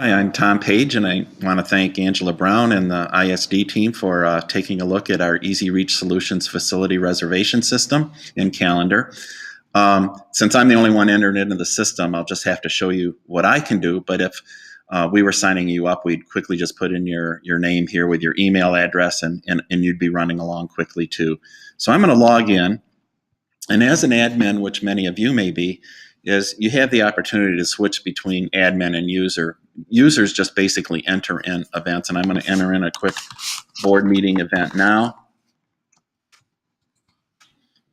Hi, I'm Tom Page, and I want to thank Angela Brown and the ISD team for taking a look at our Easy Reach Solutions facility reservation system and calendar. Since I'm the only one entered into the system, I'll just have to show you what I can do. But if we were signing you up, we'd quickly just put in your name here with your email address, and you'd be running along quickly too. So I'm going to log in. And as an admin, which many of you may be, is you have the opportunity to switch between admin and user. Users just basically enter in events, and I'm going to enter in a quick board meeting event now.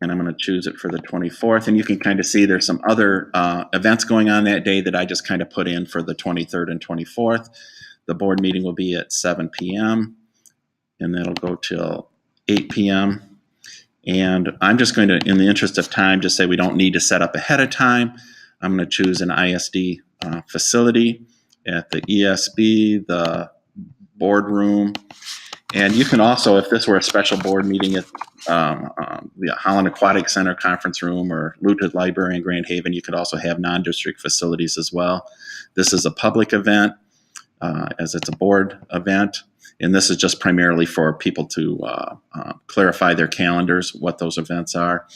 And I'm going to choose it for the 24th. And you can kind of see there's some other events going on that day that I just kind of put in for the 23rd and 24th. The board meeting will be at 7 p.m. and that'll go till 8 p.m. And I'm just going to, in the interest of time, just say we don't need to set up ahead of time. I'm going to choose an ISD facility at the ESB, the boardroom. And you can also, if this were a special board meeting at the Holland Aquatic Center conference room or Luted Library in Grand Haven, you could also have non-district facilities as well. This is a public event, as it's a board event. And this is just primarily for people to clarify their calendars, what those events are.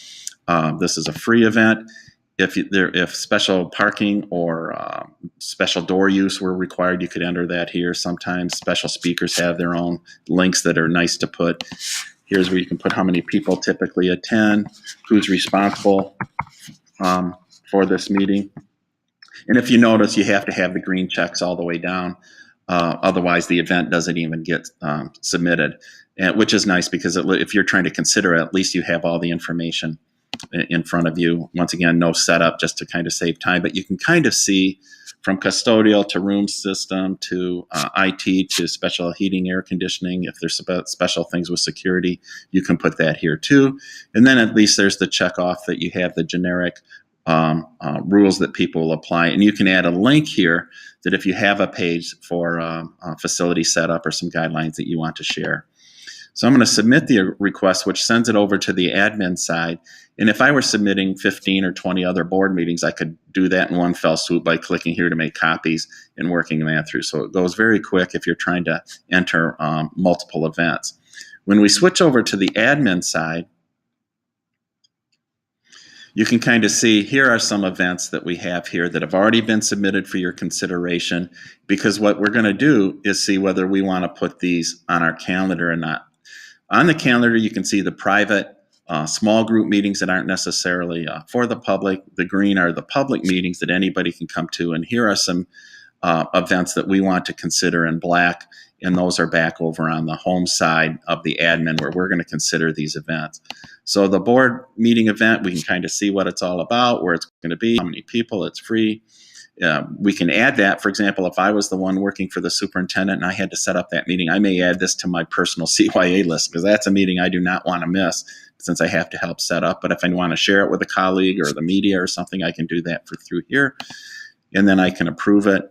This is a free event. If special parking or special door use were required, you could enter that here. Sometimes special speakers have their own links that are nice to put. Here's where you can put how many people typically attend, who's responsible for this meeting. And if you notice, you have to have the green checks all the way down. Otherwise, the event doesn't even get submitted, which is nice because if you're trying to consider it, at least you have all the information in front of you. Once again, no setup, just to kind of save time. But you can kind of see from custodial to room system to IT to special heating, air conditioning. If there's special things with security, you can put that here too. And then at least there's the check off that you have the generic rules that people will apply. And you can add a link here that if you have a page for facility setup or some guidelines that you want to share. So I'm going to submit the request, which sends it over to the admin side. And if I were submitting 15 or 20 other board meetings, I could do that in one fell swoop by clicking here to make copies and working that through. So it goes very quick if you're trying to enter multiple events. When we switch over to the admin side, you can kind of see here are some events that we have here that have already been submitted for your consideration, because what we're going to do is see whether we want to put these on our calendar or not. On the calendar, you can see the private small group meetings that aren't necessarily for the public. The green are the public meetings that anybody can come to. And here are some events that we want to consider in black. And those are back over on the home side of the admin where we're going to consider these events. So the board meeting event, we can kind of see what it's all about, where it's going to be, how many people, it's free. We can add that. For example, if I was the one working for the superintendent and I had to set up that meeting, I may add this to my personal CYA list because that's a meeting I do not want to miss since I have to help set up. But if I want to share it with a colleague or the media or something, I can do that through here. And then I can approve it.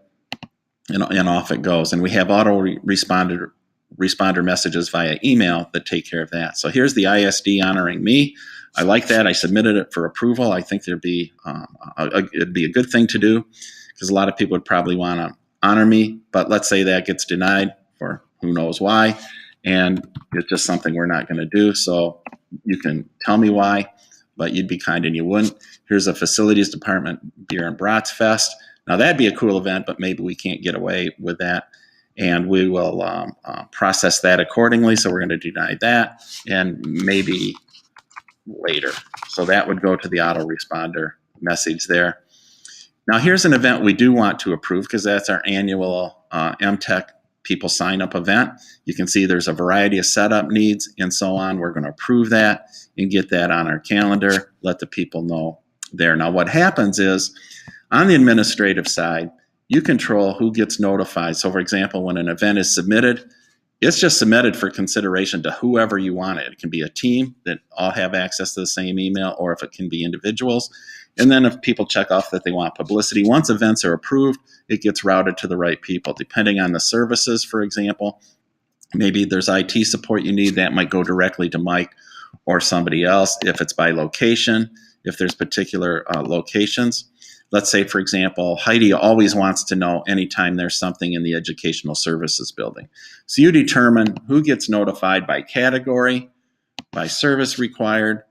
And off it goes. And we have auto responder messages via email that take care of that. So here's the ISD honoring me. I like that. I submitted it for approval. I think it'd be a good thing to do because a lot of people would probably want to honor me. But let's say that gets denied for who knows why. And it's just something we're not going to do. So you can tell me why, but you'd be kind and you wouldn't. Here's a facilities department beer and brats fest. Now, that'd be a cool event, but maybe we can't get away with that. And we will process that accordingly. So we're going to deny that and maybe later. So that would go to the autoresponder message there. Now, here's an event we do want to approve because that's our annual MTech people sign up event. You can see there's a variety of setup needs and so on. We're going to approve that and get that on our calendar, let the people know there. Now, what happens is, on the administrative side, you control who gets notified. So, for example, when an event is submitted, it's just submitted for consideration to whoever you want it. It can be a team that all have access to the same email, or if it can be individuals. And then if people check off that they want publicity, once events are approved, it gets routed to the right people. Depending on the services, for example, maybe there's IT support you need, that might go directly to Mike or somebody else. If it's by location, if there's particular locations. let's say, for example, Heidi always wants to know anytime there's something in the educational services building. So you determine who gets notified by category, by service required,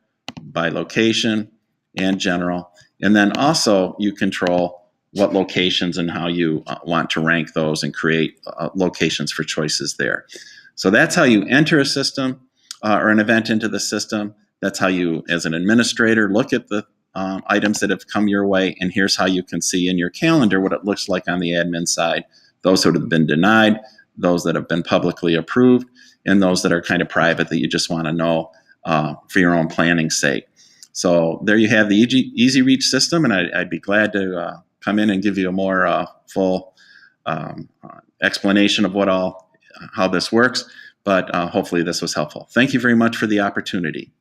by location, and general. And then also you control what locations and how you want to rank those and create locations for choices there. So that's how you enter a system or an event into the system. That's how you, as an administrator, look at the items that have come your way. And here's how you can see in your calendar what it looks like on the admin side. Those that have been denied, those that have been publicly approved, and those that are kind of private that you just want to know for your own planning sake. So there you have the Easy Reach system, and I'd be glad to come in and give you a more full explanation of how this works. But hopefully this was helpful. Thank you very much for the opportunity.